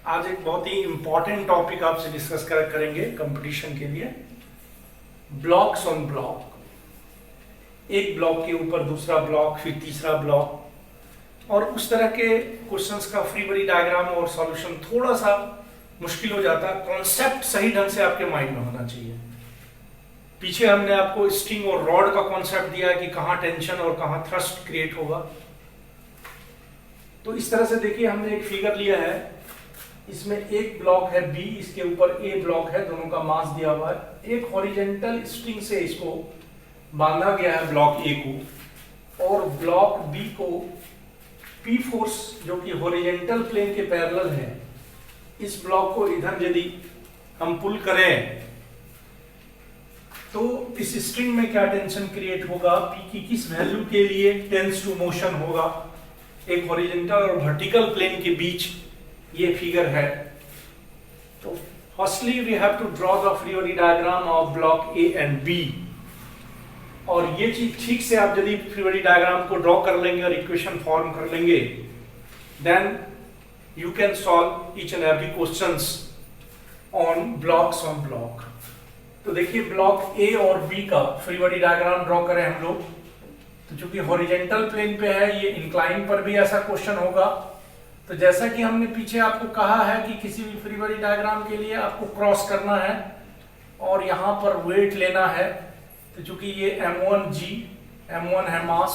आज एक बहुत ही इंपॉर्टेंट टॉपिक आपसे डिस्कस करेंगे कंपटीशन के लिए। ब्लॉक्स ऑन ब्लॉक, एक ब्लॉक के ऊपर दूसरा ब्लॉक, फिर तीसरा ब्लॉक, और उस तरह के क्वेश्चंस का फ्री बॉडी डायग्राम और सॉल्यूशन थोड़ा सा मुश्किल हो जाता है। कॉन्सेप्ट सही ढंग से आपके माइंड में होना चाहिए। पीछे हमने आपको स्ट्रिंग और रॉड का कॉन्सेप्ट दिया है कि कहाँ टेंशन और कहाँ थ्रस्ट क्रिएट होगा। तो इस तरह से देखिए, हमने एक फिगर लिया है, इसमें एक ब्लॉक है बी, इसके ऊपर ए ब्लॉक है, दोनों का मास दिया हुआ है। एक हॉरिजेंटल स्ट्रिंग से इसको बांधा गया है ब्लॉक ए को, और ब्लॉक बी को पी फोर्स जो कि हॉरिजेंटल प्लेन के पैरेलल है, इस ब्लॉक को इधर यदि हम पुल करें तो इस स्ट्रिंग में क्या टेंशन क्रिएट होगा, पी की किस वैल्यू के लिए टेंस टू मोशन होगा, एक हॉरिजेंटल और वर्टिकल प्लेन के बीच ये फिगर है। तो firstly we have to draw the free body diagram of block A and B. और ये चीज ठीक से आप यदि फ्री बॉडी डायग्राम को ड्रॉ कर लेंगे और इक्वेशन फॉर्म कर लेंगे, then you can solve each and every questions on blocks on block. तो देखिए, ब्लॉक ए और बी का फ्री बॉडी डायग्राम ड्रॉ करें हम लोग। तो चूंकि हॉरिजेंटल प्लेन पे है, ये इंक्लाइन पर भी ऐसा क्वेश्चन होगा। तो जैसा कि हमने पीछे आपको कहा है कि किसी भी फ्री बॉडी डायग्राम के लिए आपको क्रॉस करना है और यहां पर वेट लेना है। तो चूंकि ये m1g, m1 है मास,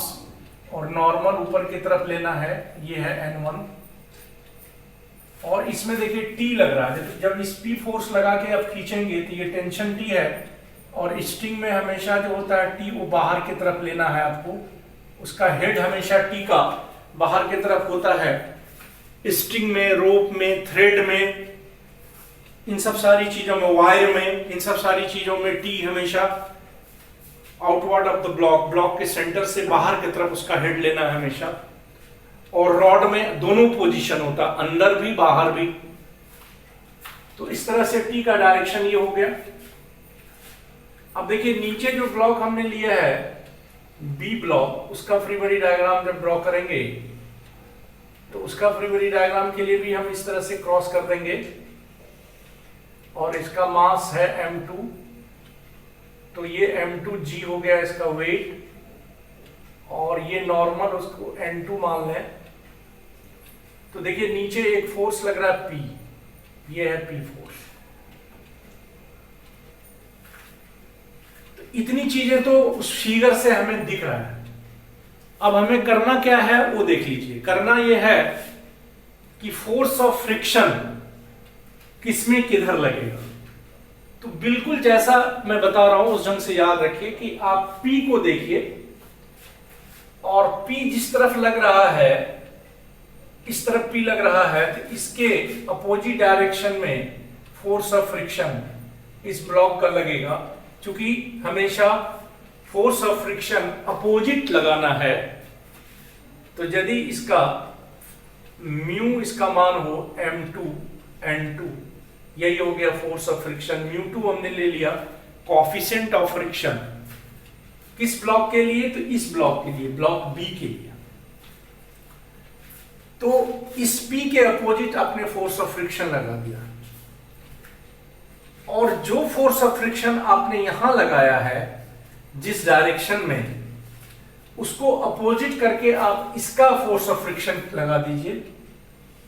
और नॉर्मल ऊपर की तरफ लेना है, ये है n1। और इसमें देखिए t लग रहा है, जब इस p फोर्स लगा के आप खींचेंगे तो ये टेंशन t है, और स्ट्रिंग में हमेशा जो होता है t वो बाहर की तरफ लेना है आपको। उसका हेड हमेशा t का बाहर की तरफ होता है। स्ट्रिंग में, रोप में, थ्रेड में, इन सब सारी चीजों में, वायर में, इन सब सारी चीजों में t हमेशा outward of the block, block के सेंटर से बाहर की तरफ उसका हेड लेना है हमेशा। और रॉड में दोनों पोजीशन होता, अंदर भी बाहर भी। तो इस तरह से t का डायरेक्शन ये हो गया। अब देखिए, नीचे जो ब्लॉक हमने लिया है बी ब्लॉक, उसका फ्री बॉडी डायग्राम जब ड्रॉ करेंगे तो उसका फ्री बॉडी डायग्राम के लिए भी हम इस तरह से क्रॉस कर देंगे। और इसका मास है m2, तो ये m2g हो गया इसका वेट, और ये नॉर्मल उसको n2 मान लें। तो देखिए, नीचे एक फोर्स लग रहा है P, ये है P फोर्स। तो इतनी चीजें तो उस फिगर से हमें दिख रहा है। अब हमें करना क्या है वो देख लीजिए। करना यह है कि फोर्स ऑफ फ्रिक्शन किसमें किधर लगेगा। तो बिल्कुल जैसा मैं बता रहा हूं उस ढंग से याद रखिए कि आप P को देखिए, और P जिस तरफ लग रहा है, इस तरफ P लग रहा है, तो इसके अपोजिट डायरेक्शन में फोर्स ऑफ फ्रिक्शन इस ब्लॉक का लगेगा। क्योंकि हमेशा फोर्स ऑफ फ्रिक्शन अपोजिट लगाना है। तो यदि इसका म्यू, इसका मान हो m2 n2, यही हो गया फोर्स ऑफ फ्रिक्शन। म्यू2 हमने ले लिया कोएफिशिएंट ऑफ फ्रिक्शन, किस ब्लॉक के लिए, तो इस ब्लॉक के लिए, ब्लॉक बी के लिए। तो इस P के अपोजिट आपने फोर्स ऑफ फ्रिक्शन लगा दिया, और जो फोर्स ऑफ फ्रिक्शन आपने यहां लगाया है जिस डायरेक्शन में, उसको अपोजिट करके आप इसका फोर्स ऑफ फ्रिक्शन लगा दीजिए।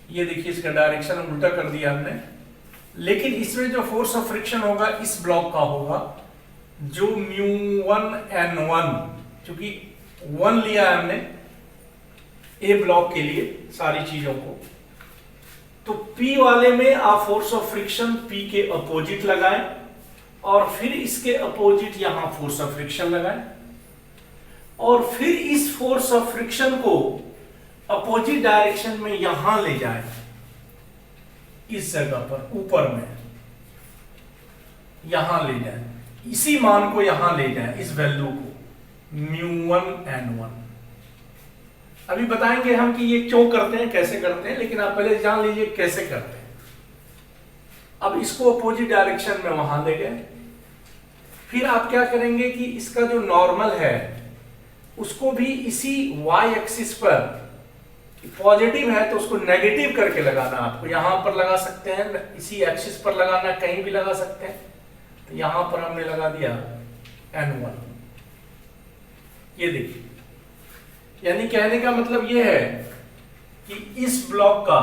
ये देखिए, इसका डायरेक्शन उल्टा कर दिया हमने, लेकिन इसमें जो फोर्स ऑफ फ्रिक्शन होगा इस ब्लॉक का होगा, जो μ1 n1, क्योंकि 1 लिया है हमने ए ब्लॉक के लिए सारी चीजों को। तो P वाले में आप फोर्स ऑफ फ्रिक्शन P के अपोजिट लगाएं, और फिर इसके अपोजिट यहां फोर्स ऑफ फ्रिक्शन लगाएं, और फिर इस फोर्स ऑफ फ्रिक्शन को अपोजिट डायरेक्शन में यहां ले जाएं, इस जगह पर ऊपर में यहां ले जाएं, इसी मान को यहां ले जाएं, इस वैल्यू को μ1 n1। अभी बताएंगे हम कि ये क्यों करते हैं, कैसे करते हैं, लेकिन आप पहले जान लीजिए कैसे करते हैं। अब इसको अपोजिट डायरेक्शन में वहां ले गए, फिर आप क्या करेंगे कि इसका जो नॉर्मल है उसको भी इसी y एक्सिस पर पॉजिटिव है तो उसको नेगेटिव करके लगाना, आपको यहां पर लगा सकते हैं, इसी एक्सिस पर लगाना, कहीं भी लगा सकते हैं। तो यहां पर हमने लगा दिया N1। ये देखिए, यानी कहने का मतलब ये है कि इस ब्लॉक का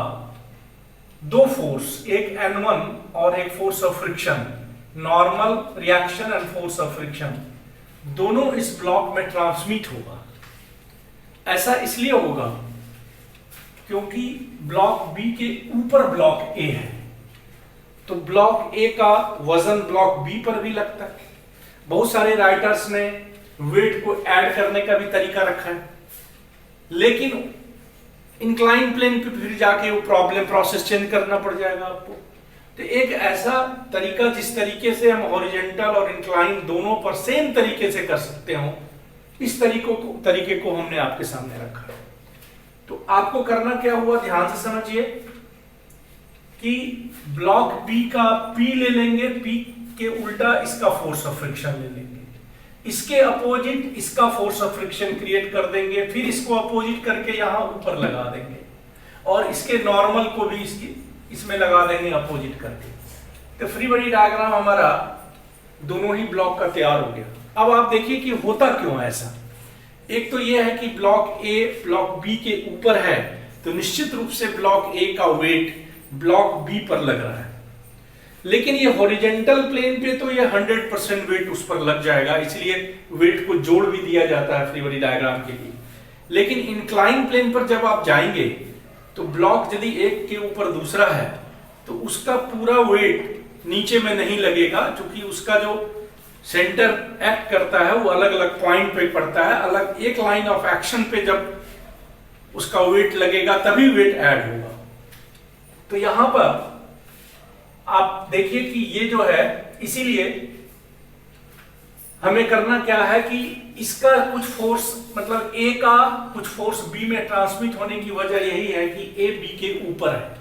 दो फोर्स, एक N1 और एक force of friction, normal reaction and force of friction, दोनों इस ब्लॉक में ट्रांसमिट होगा। ऐसा इसलिए होगा क्योंकि ब्लॉक बी के ऊपर ब्लॉक ए है, तो ब्लॉक ए का वजन ब्लॉक बी पर भी लगता है। बहुत सारे राइटर्स ने वेट को ऐड करने का भी तरीका रखा है, लेकिन इंक्लाइन प्लेन पे फिर जाके वो प्रॉब्लम प्रोसेस चेंज करना पड़ जाएगा आपको। तो एक ऐसा तरीका जिस तरीके से हम हॉरिजॉन्टल और इंक्लाइन दोनों पर सेम तरीके से कर सकते हो, इस तरीके को हमने आपके सामने रखा है। तो आपको करना क्या हुआ, ध्यान से समझिए कि ब्लॉक बी का P ले लेंगे, P के उल्टा इसका फोर्स ऑफ फ्रिक्शन ले लेंगे, इसके अपोजिट इसका फोर्स ऑफ फ्रिक्शन क्रिएट कर देंगे, फिर इसको अपोजिट करके यहां ऊपर लगा देंगे, और इसके नॉर्मल को भी इसमें लगा देंगे अपोजिट करके। तो फ्री बॉडी डायग्राम हमारा दोनों ही ब्लॉक का तैयार हो गया। अब आप देखिए कि होता क्यों है ऐसा। एक तो यह है कि ब्लॉक ए ब्लॉक बी के ऊपर है, तो निश्चित रूप से ब्लॉक ए का वेट ब्लॉक बी पर लग रहा है, लेकिन ये हॉरिजॉन्टल प्लेन पे तो ये 100% वेट उस पर लग जाएगा, इसलिए वेट को जोड़ भी दिया जाता है फ्री बॉडी डायग्राम के लिए। लेकिन इंक्लाइन प्लेन पर जब आप जाएंगे तो ब्लॉक यदि एक के ऊपर दूसरा है तो उसका पूरा वेट नीचे में नहीं लगेगा, क्योंकि उसका जो सेंटर एक्ट करता है वो अलग अलग पॉइंट पे पड़ता है, अलग एक लाइन ऑफ एक्शन पे जब उसका वेट लगेगा तभी वेट ऐड होगा। तो यहां पर आप देखिए कि ये जो है, इसीलिए हमें करना क्या है कि इसका कुछ फोर्स, मतलब ए का कुछ फोर्स बी में ट्रांसमिट होने की वजह यही है कि ए बी के ऊपर है।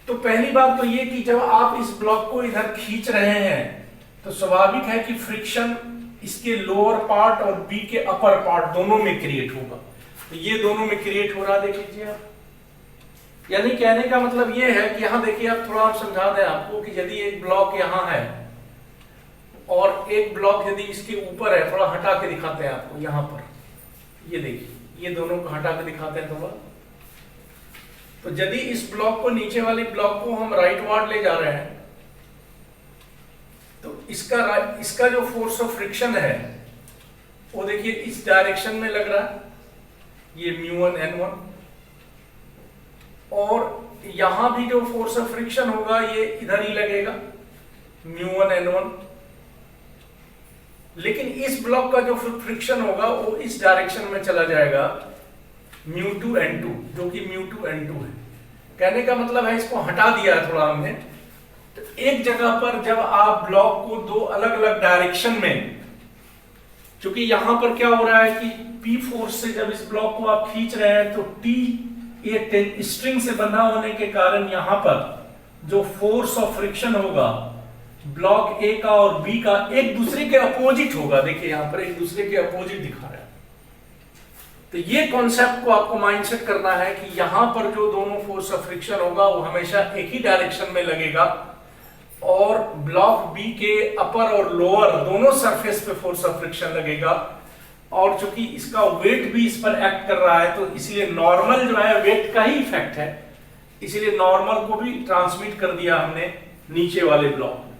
तो पहली बात तो ये कि जब आप इस ब्लॉक को इधर खींच रहे हैं तो स्वाभाविक है कि फ्रिक्शन इसके लोअर पार्ट और बी के अपर पार्ट दोनों में क्रिएट होगा। तो ये दोनों में क्रिएट हो रहा, देख लीजिए आप। यानी कहने का मतलब ये है कि यहां देखिए, आप थोड़ा समझा दें आपको कि यदि एक ब्लॉक यहां है और एक ब्लॉक यदि इसके ऊपर है, थोड़ा हटा के दिखाते हैं आपको यहां पर, ये देखिए, ये दोनों को हटा के दिखाते हैं थोड़ा। तो यदि इस ब्लॉक को, नीचे वाले ब्लॉक को हम राइट वार्ड ले जा रहे हैं, तो इसका जो फोर्स ऑफ फ्रिक्शन है वो देखिए इस डायरेक्शन में लग रहा है, ये μ1 N1, और यहां भी जो फोर्स ऑफ फ्रिक्शन होगा ये इधर ही लगेगा, μ1 N1। लेकिन इस ब्लॉक का जो फ्रिक्शन होगा वो इस डायरेक्शन में चला जाएगा, μ2 N2, जो कि μ2 N2 है। कहने का मतलब है, इसको हटा दिया है थोड़ा हमने। तो एक जगह पर जब आप ब्लॉक को दो अलग अलग डायरेक्शन में, क्योंकि यहां पर क्या हो रहा है कि P फोर्स से जब इस ब्लॉक को आप खींच रहे हैं तो T ये स्ट्रिंग से बंधा होने के कारण यहां पर जो फोर्स ऑफ फ्रिक्शन होगा ब्लॉक ए का और बी का एक दूसरे के अपोजिट होगा। देखिए यहां पर एक दूसरे के अपोजिट दिखा रहा है। तो ये कॉन्सेप्ट को आपको माइंडसेट करना है कि यहां पर जो दोनों फोर्स ऑफ फ्रिक्शन होगा वो हमेशा एक ही डायरेक्शन में लगेगा, और ब्लॉक बी के अपर और लोअर दोनों सरफेस पे फोर्स ऑफ फ्रिक्शन लगेगा। और चूंकि इसका वेट भी इस पर एक्ट कर रहा है, तो इसलिए नॉर्मल जो है वेट का ही इफेक्ट है, इसलिए नॉर्मल को भी ट्रांसमिट कर दिया हमने नीचे वाले ब्लॉक में।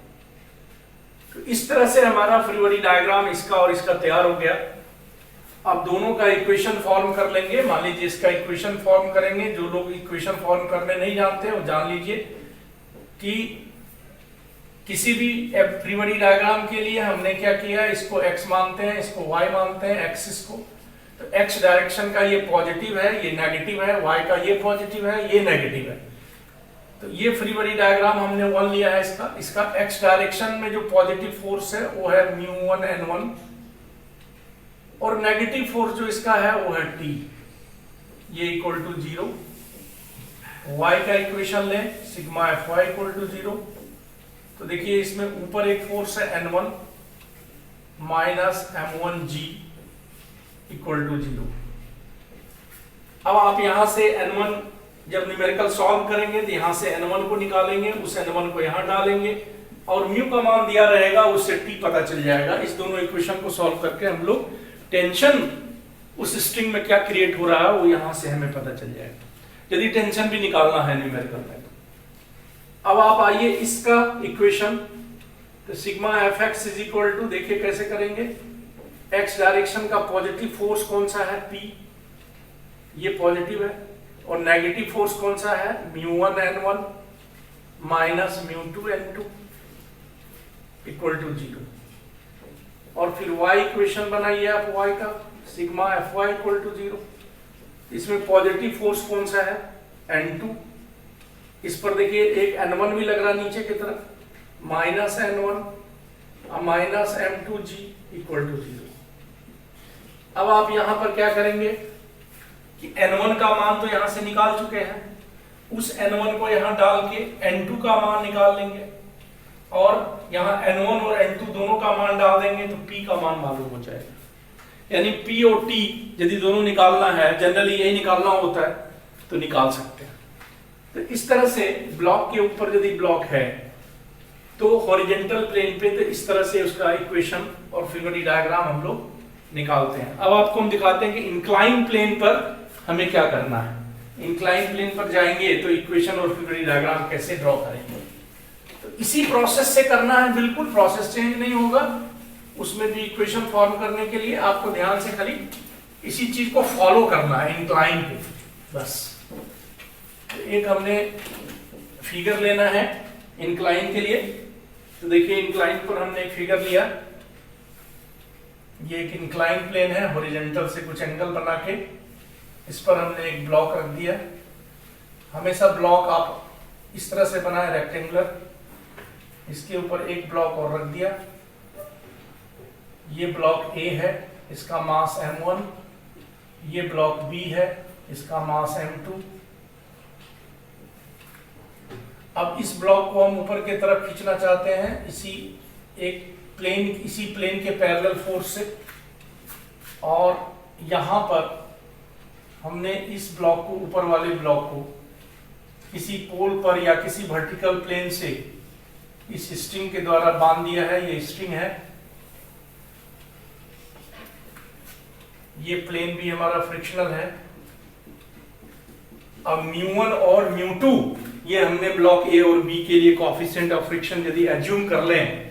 तो इस तरह से हमारा फ्री बॉडी डायग्राम इसका और इसका तैयार हो गया। अब दोनों का इक्वेशन फॉर्म कर लेंगे। मान लीजिए इसका इक्वेशन फॉर्म करेंगे। जो लोग इक्वेशन फॉर्म करने नहीं जानते वो जान लीजिए कि किसी भी फ्री बॉडी डायग्राम के लिए हमने क्या किया, इसको x मानते हैं, इसको y मानते हैं, एक्सिस को। तो x डायरेक्शन का ये पॉजिटिव है, ये नेगेटिव है, y का ये पॉजिटिव है, ये नेगेटिव है। तो ये फ्री बॉडी डायग्राम हमने 1 लिया है इसका x डायरेक्शन में जो पॉजिटिव फोर्स है वो है μ1 N1, और नेगेटिव फोर्स जो इसका है वो है T, ये इक्वल टू 0। y का इक्वेशन लें, सिग्मा Fy इक्वल टू 0। तो देखिए इसमें ऊपर एक फोर्स है N1 minus M1G equal to 0। अब आप यहां से N1 जब न्यूमेरिकल सॉल्व करेंगे तो यहां से N1 को निकालेंगे, उस N1 को यहां डालेंगे और म्यू का मान दिया रहेगा, उससे टी पता चल जाएगा। इस दोनों इक्वेशन को सॉल्व करके हम लोग टेंशन उस स्ट्रिंग में क्या क्रिएट हो रहा है वो यहां से हमें पता चल जाएगा, यदि टेंशन भी निकालना है न्यूमेरिकल में। अब आप आइए इसका इक्वेशन, तो sigma F X is equal to, देखिए कैसे करेंगे। एक्स डायरेक्शन का पॉजिटिव फोर्स कौन सा है, पी, ये पॉजिटिव है, और नेगेटिव फोर्स कौन सा है, μ1 n1 minus μ2 n2 equal to 0। और फिर y इक्वेशन बनाइए आप y का, sigma F Y equal to 0। इसमें पॉजिटिव फोर्स कौन सा है, n2, इस पर देखिए एक n1 भी लग रहा नीचे की तरफ, minus n1 minus m2g equal to 0। अब आप यहां पर क्या करेंगे कि n1 का मान तो यहां से निकाल चुके हैं, उस n1 को यहां डाल के n2 का मान निकाल लेंगे और यहां n1 और n2 दोनों का मान डाल देंगे तो p का मान मालूम हो जाएगा। यानी p और t यदि दोनों निकालना है, जनरली यही निकालना होता है, तो निकाल सकते हैं। तो इस तरह से ब्लॉक के ऊपर यदि ब्लॉक है तो हॉरिजॉन्टल प्लेन पे तो इस तरह से उसका इक्वेशन और फिगरी डायग्राम हम लोग निकालते हैं। अब आपको हम दिखाते हैं कि इंक्लाइन प्लेन पर हमें क्या करना है। इंक्लाइन प्लेन पर जाएंगे तो इक्वेशन और फिगरी डायग्राम कैसे ड्रॉ करेंगे, तो इसी प्रोसेस से करना है, बिल्कुल प्रोसेस चेंज नहीं होगा। उसमें भी इक्वेशन फॉर्म करने के लिए आपको ध्यान से खाली इसी चीज को फॉलो करना है, इंक्लाइन पे, बस। तो एक हमने फिगर लेना है इंक्लाइन के लिए, तो देखिए इंक्लाइन पर हमने एक फिगर लिया, ये एक इंक्लाइन प्लेन है, हॉरिजॉन्टल से कुछ एंगल बना के इस पर हमने एक ब्लॉक रख दिया। हमेशा ब्लॉक आप इस तरह से बनाए रेक्टेंगुलर, इसके ऊपर एक ब्लॉक और रख दिया। ये ब्लॉक A है, इसका मास m1, ये ब्लॉक B है, इसका मास m2। अब इस ब्लॉक को हम ऊपर की तरफ खींचना चाहते हैं इसी प्लेन के पैरेलल फोर्स से, और यहां पर हमने इस ब्लॉक को, ऊपर वाले ब्लॉक को किसी पोल पर या किसी वर्टिकल प्लेन से इस स्ट्रिंग के द्वारा बांध दिया है। ये स्ट्रिंग है, ये प्लेन भी हमारा फ्रिक्शनल है। अब μ1 और μ2 ये हमने ब्लॉक A और B के लिए कोएफिशिएंट ऑफ फ्रिक्शन यदि एज्यूम कर लें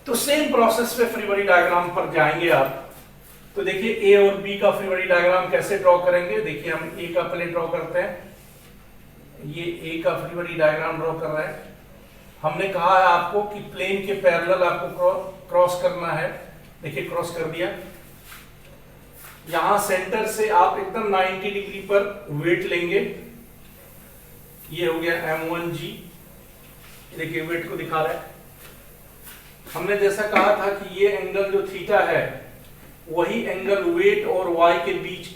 तो सेम प्रोसेस पे फ्री बॉडी डायग्राम पर जाएंगे आप। तो देखिए A और B का फ्री बॉडी डायग्राम कैसे ड्रॉ करेंगे, देखिए हम A का पहले ड्रॉ करते हैं। ये A का फ्री बॉडी डायग्राम ड्रॉ कर रहे हैं। हमने कहा है आपको कि प्लेन के पैरेलल आपको क्रॉस करना है, देखिए क्रॉस कर दिया। यहां सेंटर से आप एकदम 90 डिग्री पर वेट लेंगे, ये हो गया m1g, देखिए वेट को दिखा रहा है। हमने जैसा कहा था कि ये एंगल जो थीटा है वही एंगल वेट और y के बीच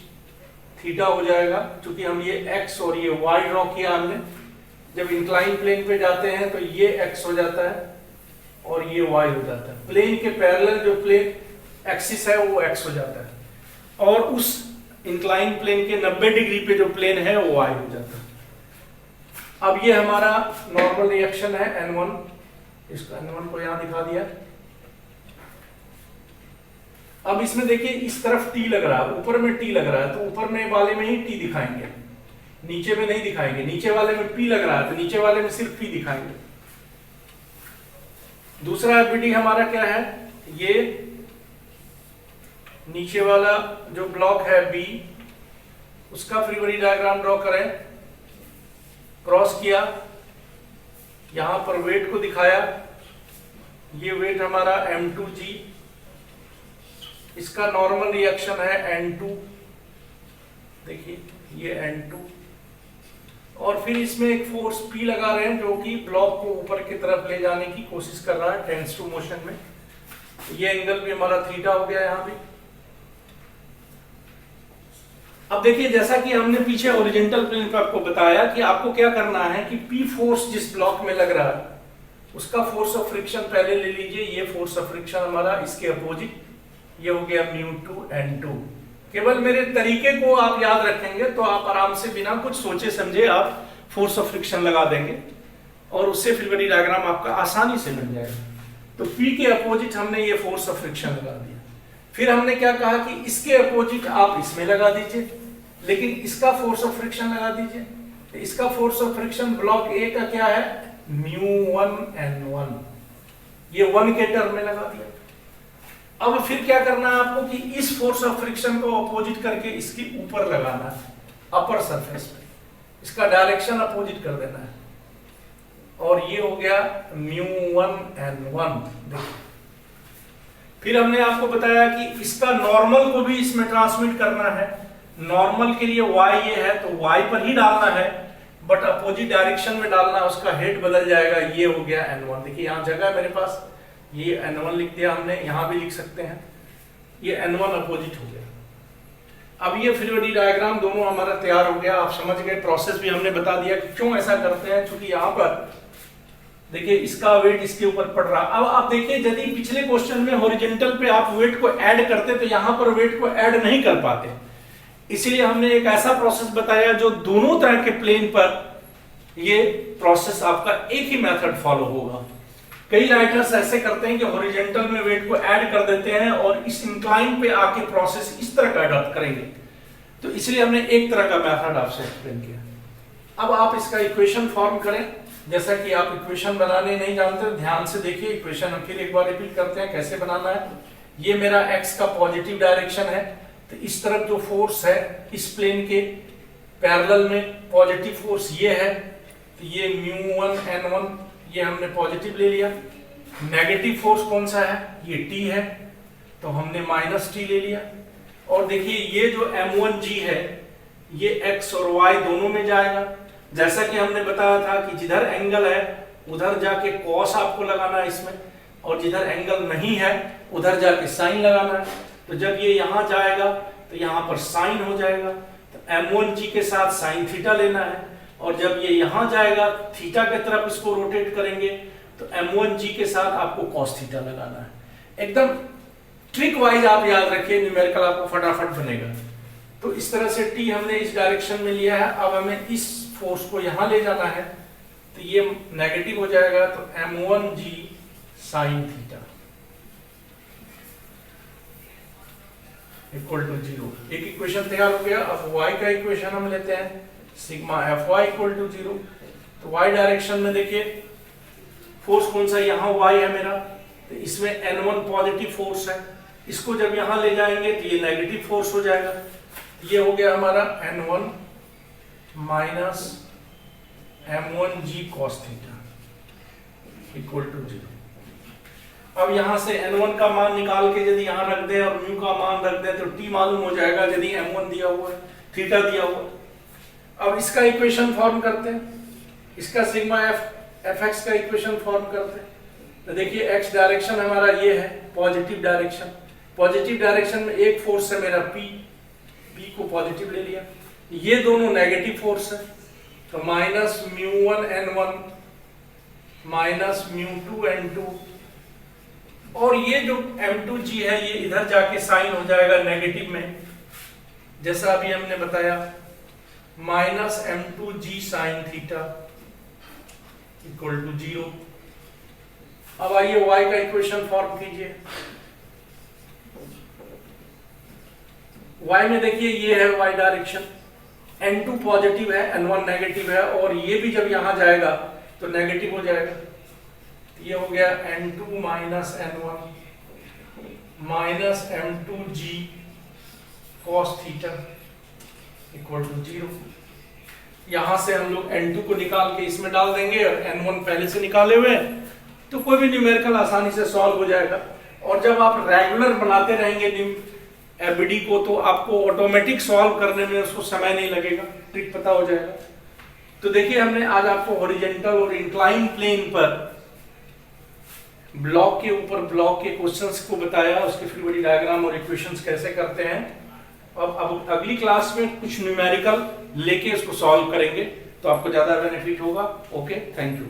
थीटा हो जाएगा, क्योंकि हम ये x और ये y ड्रॉ किया हमने। जब इंक्लाइन प्लेन पे जाते हैं तो ये x हो जाता है और ये y हो जाता है। प्लेन के पैरेलल जो प्लेन एक्सिस है वो x हो जाता है, और उस इंक्लाइन प्लेन के 90 डिग्री पे जो प्लेन है वो y हो जाता है। अब ये हमारा नॉर्मल रिएक्शन है n1, इसका n1 को यहां दिखा दिया। अब इसमें देखिए इस तरफ t लग रहा है, ऊपर में t लग रहा है, तो ऊपर में वाले में ही t दिखाएंगे, नीचे में नहीं दिखाएंगे। नीचे वाले में p लग रहा है तो नीचे वाले में सिर्फ p दिखाएंगे। दूसरा एफबीडी हमारा क्या है, ये नीचे वाला जो ब्लॉक है B, उसका फ्री बॉडी डायग्राम ड्रॉ करें। क्रॉस किया, यहां पर वेट को दिखाया, ये वेट हमारा m2g, इसका नॉर्मल रिएक्शन है n2, देखिए ये n2, और फिर इसमें एक फोर्स P लगा रहे हैं जो कि ब्लॉक को ऊपर की तरफ ले जाने की कोशिश कर रहा है टेंस टू मोशन में। ये एंगल भी हमारा थीटा हो गया यहां भी। अब देखिए जैसा कि हमने पीछे ओरिजेंटल प्लेन पर आपको बताया कि आपको क्या करना है कि P फोर्स जिस ब्लॉक में लग रहा है उसका फोर्स ऑफ फ्रिक्शन पहले ले लीजिए। ये फोर्स ऑफ फ्रिक्शन हमारा इसके अपोजिट, ये हो गया μ2 n2। केवल मेरे तरीके को आप याद रखेंगे तो आप आराम से बिना कुछ सोचे समझे आप फोर्स ऑफ फ्रिक्शन लगा देंगे और उससे फ्री बॉडी डायग्राम आपका आसानी से बन जाएगा। तो P के अपोजिट हमने ये फोर्स ऑफ फ्रिक्शन लगा दिया। फिर हमने क्या कहा कि इसके अपोजिट आप इसमें लगा दीजिए, लेकिन इसका फोर्स ऑफ फ्रिक्शन लगा दीजिए। तो इसका फोर्स ऑफ फ्रिक्शन ब्लॉक ए का क्या है, μ1N1, ये 1 के टर्म में लगा दिया। अब फिर क्या करना है आपको कि इस फोर्स ऑफ फ्रिक्शन को अपोजिट करके इसके ऊपर लगाना है, अपर सरफेस पे, इसका डायरेक्शन अपोजिट कर देना है, और ये हो गया μ1N1। फिर हमने आपको बताया कि इसका नॉर्मल को भी इसमें ट्रांसमिट करना है। नॉर्मल के लिए y ये है तो y पर ही डालना है, बट अपोजिट डायरेक्शन में डालना है, उसका हेड बदल जाएगा। ये हो गया N1। देखिए यहाँ जगह मेरे पास, ये N1 लिख दिया हमने, यहाँ भी लिख सकते हैं, ये N1 अपोजिट हो गया। अब ये फ्री बॉडी डायग्राम दोनों हमारा तैयार हो गया। आप समझ गए, प्रोसेस भी हमने बता दिया कि क्यों ऐसा करते हैं, क्योंकि यहाँ पर देखिए इसका वेट इसके ऊपर पड़ रहा। अब आप देखिए यदि पिछले क्वेश्चन में हॉरिजॉन्टल पे आप वेट को ऐड करते तो यहाँ पर वेट को ऐड नहीं कर पाते, इसलिए हमने एक ऐसा प्रोसेस बताया जो दोनों तरह के प्लेन पर ये प्रोसेस आपका एक ही मेथड फॉलो होगा। कई राइटर्स ऐसे करते हैं कि हॉरिजॉन्टल में वेट को ऐड कर देते हैं और इस इंक्लाइन पे आके प्रोसेस इस तरह का अडॉप्ट करेंगे, तो इसलिए हमने एक तरह का मेथड आपसे एक्सप्लेन किया। अब आप इसका इक्वेशन फॉर्म करें। जैसा कि आप इक्वेशन बनाने नहीं जानते, ध्यान से देखिए इक्वेशन। हम फिर एक बार रिपीट करते हैं कैसे बनाना है। ये मेरा x का पॉजिटिव डायरेक्शन है, तो इस तरफ जो फोर्स है इस प्लेन के पैरेलल में पॉजिटिव फोर्स ये है, तो ये μ1N1 ये हमने पॉजिटिव ले लिया। नेगेटिव फोर्स कौन सा है, ये T है, तो हमने -T ले लिया। और देखिए ये जो M1G है ये x और y दोनों में जाएगा। जैसा कि हमने बताया था कि जिधर एंगल है उधर जाके cos आपको लगाना है इसमें, और जिधर एंगल नहीं है उधर जाके साइन लगाना है। तो जब ये यहाँ जाएगा तो यहाँ पर साइन हो जाएगा, तो M1G के साथ साइन थीटा लेना है, और जब ये यहाँ जाएगा थीटा के तरफ इसको रोटेट करेंगे तो M1G के साथ आपको cos थीटा लगाना है। एकदम ट्रिक वाइज आप याद रखिए, न्यूमेरिकल आपको फटाफट बनेगा। तो इस तरह से T हमने इस डायरेक्शन में लिया है। अब हमें इस फोर्स को यहां ले जाना है, तो ये नेगेटिव हो जाएगा, तो M1G sign theta equal to 0। एक इक्वेशन तैयार हो गया। अब y का इक्वेशन हम लेते हैं, सिग्मा Fy इक्वल टू 0। तो y डायरेक्शन में देखिए फोर्स कौन सा, यहाँ y है मेरा, तो इसमें N1 पॉजिटिव फोर्स है, इसको जब यहां ले जाएंगे तो ये नेगेटिव फोर्स हो जाएगा। ये हो गया हमारा N1 minus M1G cos theta equal to 0। अब यहां से N1 का मान निकाल के यदि यहां रख दे और म्यू का मान रख दे तो T मालूम हो जाएगा, यदि M1 दिया हुआ है, थीटा दिया हुआ है। अब इसका इक्वेशन फॉर्म करते हैं, इसका सिग्मा Fx का इक्वेशन फॉर्म करते हैं। तो देखिए x डायरेक्शन हमारा ये है, पॉजिटिव डायरेक्शन। पॉजिटिव डायरेक्शन में एक फोर्स है मेरा P को पॉजिटिव ले लिया, ये दोनों नेगेटिव फोर्स है, तो माइनस μ1N1 माइनस μ2N2, और ये जो M2G है ये इधर जाके साइन हो जाएगा नेगेटिव में, जैसा अभी हमने बताया, minus M2G sine theta equal to 0। अब आइए y का इक्वेशन फॉर्म कीजिए। y में देखिए ये है y डायरेक्शन, N2 पॉजिटिव है, N1 नेगेटिव है, और ये भी जब यहां जाएगा तो नेगेटिव हो जाएगा। ये हो गया N2 minus N1 minus M2G cos theta equal to 0। यहां से हम लोग N2 को निकाल के इसमें डाल देंगे, और N1 पहले से निकाले हुए हैं, तो कोई भी न्यूमेरिकल आसानी से सॉल्व हो जाएगा। और जब आप रेगुलर बनाते रहेंगे एबीडी को, तो आपको ऑटोमेटिक सॉल्व करने में उसको समय नहीं लगेगा, ट्रिक पता हो जाएगा। तो देखिए हमने आज आपको हॉरिजॉन्टल और इंक्लाइन प्लेन पर ब्लॉक के ऊपर ब्लॉक के क्वेश्चंस को बताया, उसके फ्री बॉडी डायग्राम और इक्वेशंस कैसे करते हैं। अब अगली क्लास में कुछ न्यूमेरिकल लेके इसको सॉल्व करेंगे, तो आपको ज्यादा बेनिफिट होगा। Okay, thank you.